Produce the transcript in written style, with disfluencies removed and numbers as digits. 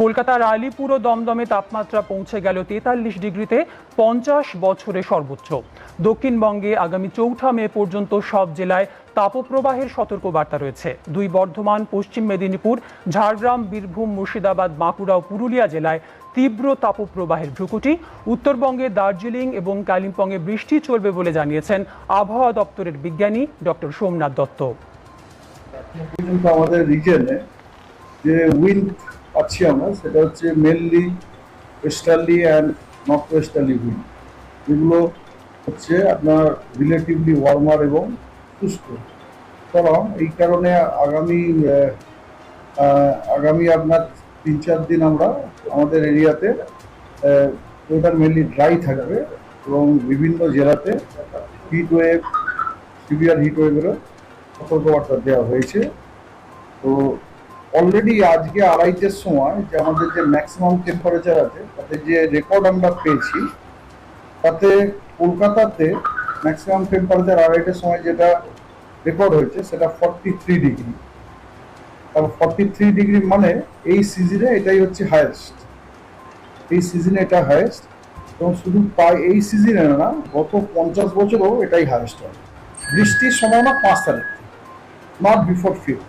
কলকাতার আলিপুর ও দমদমে তাপমাত্রা পৌঁছে গেল 43 ডিগ্রিতে, 50 বছরে সর্বোচ্চ। দক্ষিণবঙ্গে আগামী 4 মে পর্যন্ত সব জেলায় তাপপ্রবাহের সতর্কবার্তা রয়েছে। দুই বর্ধমান, পশ্চিম মেদিনীপুর, ঝাড়গ্রাম, বীরভূম, মুর্শিদাবাদ, বাঁকুড়া ও পুরুলিয়া জেলায় তীব্র তাপপ্রবাহের ভ্রুকুটি। উত্তরবঙ্গে দার্জিলিং এবং কালিম্পংয়ে বৃষ্টি চলবে বলে জানিয়েছেন আবহাওয়া দপ্তরের বিজ্ঞানী ডক্টর সোমনাথ দত্ত। আমাদের রিজনে যে উইন্ড পাচ্ছি আমরা, সেটা হচ্ছে mainly westerly and north westerly wind, যেগুলো হচ্ছে আপনার রিলেটিভলি ওয়ার্মার এবং শুষ্ক। কারণ এই কারণে আগামী আপনার 3-4 দিন আমরা আমাদের এরিয়াতে ওয়েদার মেনলি ড্রাই থাকবে এবং বিভিন্ন জেলাতে হিটওয়েভ, সিভিয়ার হিটওয়েভেরও সতর্কবার্তা দেওয়া হয়েছে। তো অলরেডি আজকে 2:30-এর সময় যে আমাদের যে ম্যাক্সিমাম টেম্পারেচার আছে, তাতে যে রেকর্ড আমরা পেয়েছি, তাতে কলকাতাতে ম্যাক্সিমাম টেম্পারেচার 2:30-এর সময় যেটা রেকর্ড হয়েছে সেটা 43 ডিগ্রি। আর 43 ডিগ্রি মানে এই সিজনে এটাই হচ্ছে হায়েস্ট। এই সিজনে এটা হায়েস্ট, এবং শুধু এই সিজনে না, গত 50 বছরও এটাই হায়েস্ট হয়। বৃষ্টির সম্ভাবনা 5 তারিখ, নট বিফোর 5th।